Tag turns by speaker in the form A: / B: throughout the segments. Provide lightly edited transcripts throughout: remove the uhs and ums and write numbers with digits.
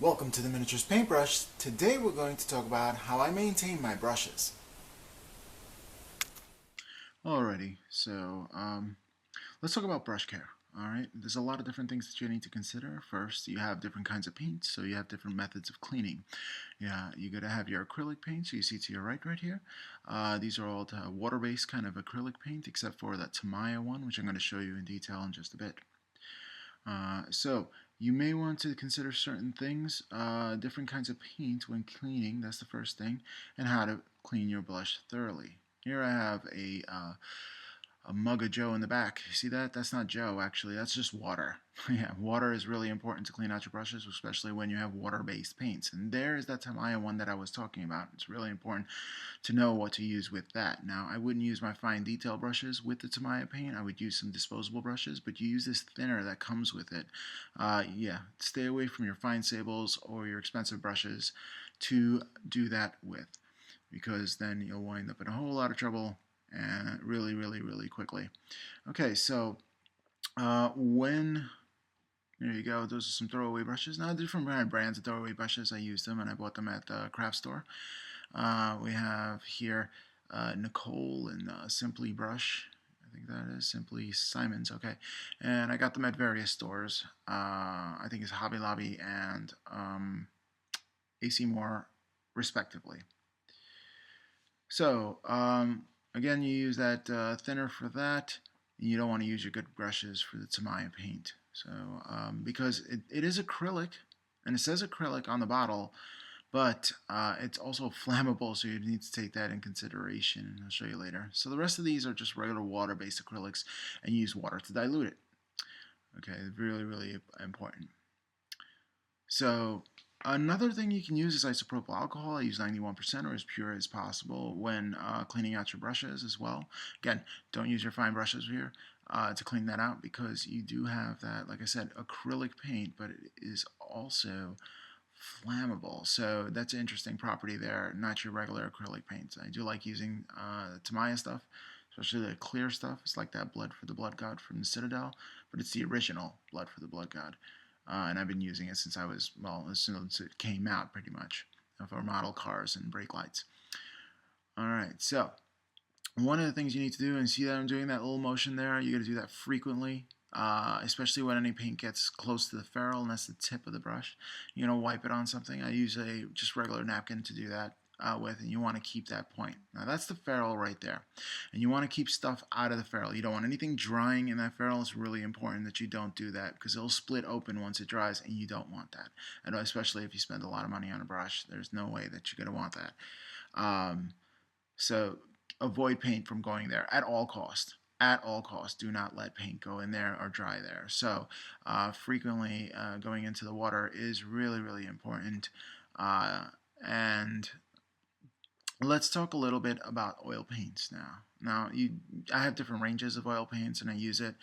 A: Welcome to the Miniatures Paintbrush. Today we're going to talk about how I maintain my brushes. Alrighty, let's talk about brush care. Alright, there's a lot of different things that you need to consider. First, you have different kinds of paints, so you have different methods of cleaning. Yeah, you gotta have your acrylic paint, so you see to your right here. These are all water-based kind of acrylic paint, except for that Tamiya one, which I'm going to show you in detail in just a bit. So you may want to consider certain things, different kinds of paint when cleaning, that's the first thing, and how to clean your brush thoroughly. Here I have a mug of Joe in the back. You see that? That's not Joe, actually. That's just water. Yeah, water is really important to clean out your brushes, especially when you have water-based paints. And there is that Tamiya one that I was talking about. It's really important to know what to use with that. Now, I wouldn't use my fine detail brushes with the Tamiya paint. I would use some disposable brushes, but you use this thinner that comes with it. Yeah, stay away from your fine sables or your expensive brushes to do that with, because then you'll wind up in a whole lot of trouble and really quickly. Okay, so when there you go, those are some throwaway brushes. Now, different brands of throwaway brushes. I use them and I bought them at the craft store. We have here Nicole and Simply Brush. I think that is Simply Simon's. Okay, and I got them at various stores. I think it's Hobby Lobby and AC Moore, respectively. So, again, you use that thinner for that. You don't want to use your good brushes for the Tamiya paint. So, because it is acrylic, and it says acrylic on the bottle, but it's also flammable, so you need to take that in consideration, and I'll show you later. So the rest of these are just regular water-based acrylics, and you use water to dilute it. Okay, really important. So another thing you can use is isopropyl alcohol. I use 91% or as pure as possible when cleaning out your brushes as well. Again, don't use your fine brushes here to clean that out, because you do have that, like I said, acrylic paint, but it is also flammable. So that's an interesting property there, not your regular acrylic paints. I do like using Tamiya stuff, especially the clear stuff. It's like that Blood for the Blood God from the Citadel, but it's the original Blood for the Blood God. And I've been using it since I was, well, as soon as it came out, pretty much, for model cars and brake lights. All right, so one of the things you need to do, and see that I'm doing that little motion there, you got to do that frequently, especially when any paint gets close to the ferrule, and that's the tip of the brush. You're going to wipe it on something. I use a just regular napkin to do that with, and you want to keep that point. Now that's the ferrule right there, and you want to keep stuff out of the ferrule. You don't want anything drying in that ferrule. It's really important that you don't do that, because it'll split open once it dries, and you don't want that. And especially if you spend a lot of money on a brush, there's no way that you're going to want that. So avoid paint from going there at all cost. At all costs, do not let paint go in there or dry there. So frequently going into the water is really important. And let's talk a little bit about oil paints now. I have different ranges of oil paints, and I use it.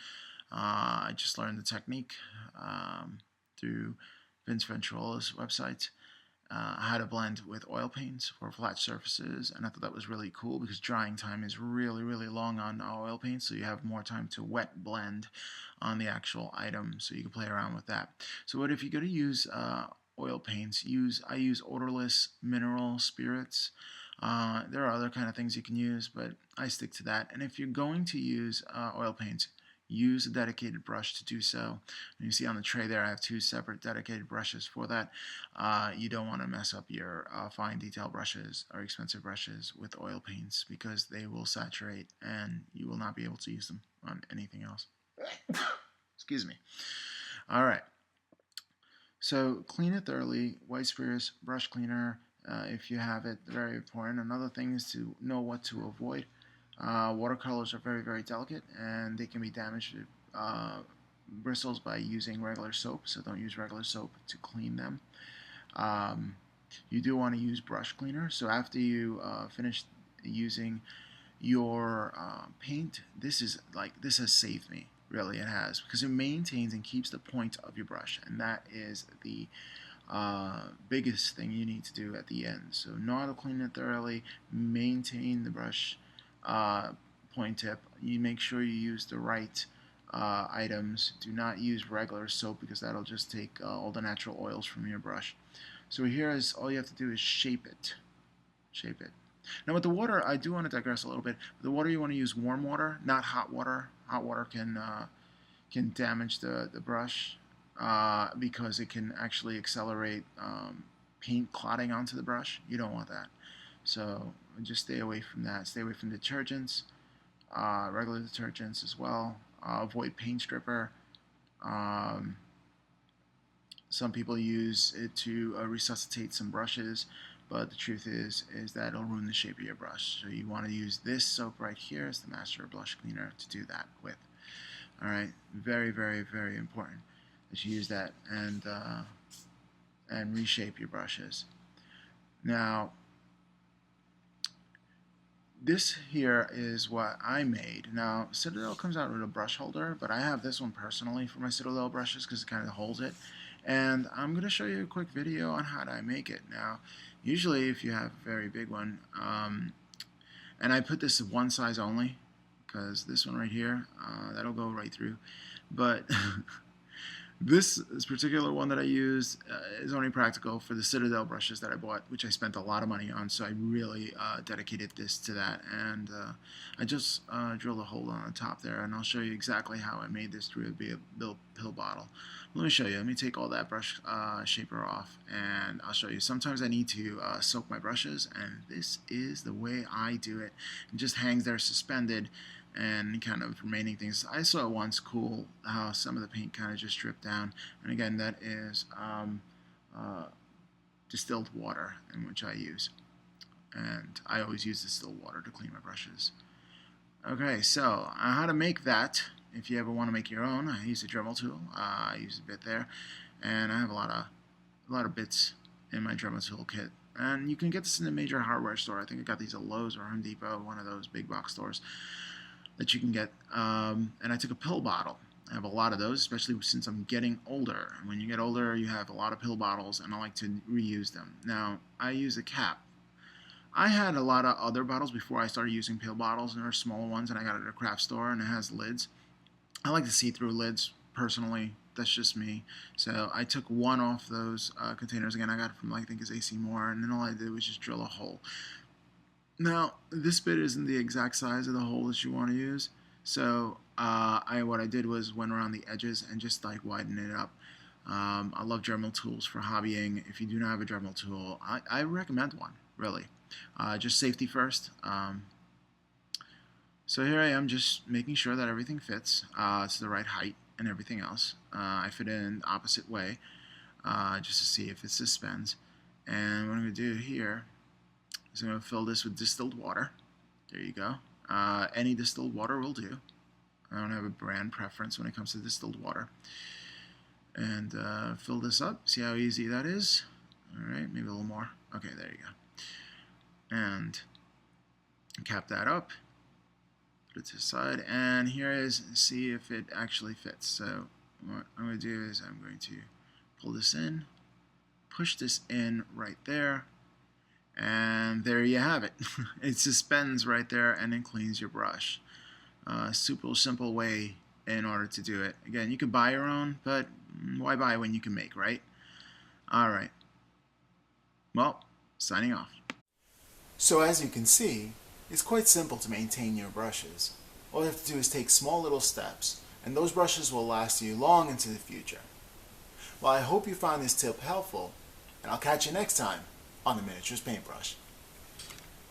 A: I just learned the technique through Vince Venturola's website. How to blend with oil paints for flat surfaces, and I thought that was really cool because drying time is really long on oil paints, so you have more time to wet blend on the actual item, so you can play around with that. So what if you're going to use oil paints, I use odorless mineral spirits. There are other kind of things you can use, but I stick to that. And if you're going to use oil paints, use a dedicated brush to do so. And you see on the tray there, I have two separate dedicated brushes for that. You don't want to mess up your fine detail brushes or expensive brushes with oil paints, because they will saturate and you will not be able to use them on anything else. Excuse me. All right. So clean it thoroughly. White spirits, brush cleaner, if you have it, very important. Another thing is to know what to avoid. Watercolors are very delicate, and they can be damaged to bristles by using regular soap, so don't use regular soap to clean them. You do want to use brush cleaner, so after you finish using your paint, this has saved me. Really, it has, because it maintains and keeps the point of your brush, and that is the biggest thing you need to do at the end. So know how to clean it thoroughly, maintain the brush point tip. You make sure you use the right items. Do not use regular soap because that'll just take all the natural oils from your brush. So here is all you have to do is shape it. Shape it. Now with the water, I do want to digress a little bit. With the water, you want to use warm water, not hot water. Hot water can damage the brush because it can actually accelerate paint clotting onto the brush. You don't want that. So just stay away from that. Stay away from detergents, regular detergents as well. Avoid paint stripper. Some people use it to resuscitate some brushes, but the truth is that it'll ruin the shape of your brush. So you want to use this soap right here as the master blush cleaner to do that with. All right, very, very, very important that you use that and reshape your brushes. Now, this here is what I made. Now, Citadel comes out with a brush holder, but I have this one personally for my Citadel brushes because it kind of holds it. And I'm going to show you a quick video on how to make it. Now, usually if you have a very big one, and I put this one size only, because this one right here, that'll go right through. But this particular one that I use is only practical for the Citadel brushes that I bought, which I spent a lot of money on, so I really dedicated this to that. And I just drilled a hole on the top there, and I'll show you exactly how I made this through a pill bottle. Let me show you. Let me take all that brush shaper off, and I'll show you. Sometimes I need to soak my brushes, and this is the way I do it. It just hangs there suspended, and kind of remaining things. I saw it once cool how some of the paint kind of just dripped down, and again that is distilled water in which I use, and I always use distilled water to clean my brushes. Okay, so how to make that. If you ever want to make your own, I use a Dremel tool. I use a bit there, and I have a lot of bits in my Dremel tool kit. And you can get this in a major hardware store. I think I got these at Lowe's or Home Depot, one of those big box stores that you can get. And I took a pill bottle. I have a lot of those, especially since I'm getting older. When you get older, you have a lot of pill bottles, and I like to reuse them. Now, I use a cap. I had a lot of other bottles before I started using pill bottles, and they're smaller ones, and I got it at a craft store, and it has lids. I like the see-through lids, personally. That's just me. So I took one off those containers. Again, I got it from, I think, it's AC Moore, and then all I did was just drill a hole. Now, this bit isn't the exact size of the hole that you want to use, so what I did was went around the edges and just like widen it up. I love Dremel tools for hobbying. If you do not have a Dremel tool, I recommend one, really. Just safety first. So here I am just making sure that everything fits. It's the right height and everything else. I fit it in the opposite way just to see if it suspends. And what I'm going to do here is I'm going to fill this with distilled water. There you go. Any distilled water will do. I don't have a brand preference when it comes to distilled water. And fill this up. See how easy that is? Alright, maybe a little more. Okay, there you go. And cap that up. Put it to the side. And here is, see if it actually fits. So what I'm going to do is I'm going to pull this in, push this in right there, and there you have it. It suspends right there and then cleans your brush. Super simple way in order to do it. Again, you can buy your own, but why buy when you can make, right? Alright. Well, signing off. So as you can see, it's quite simple to maintain your brushes. All you have to do is take small little steps, and those brushes will last you long into the future. Well, I hope you found this tip helpful, and I'll catch you next time on the Miniatures Paintbrush.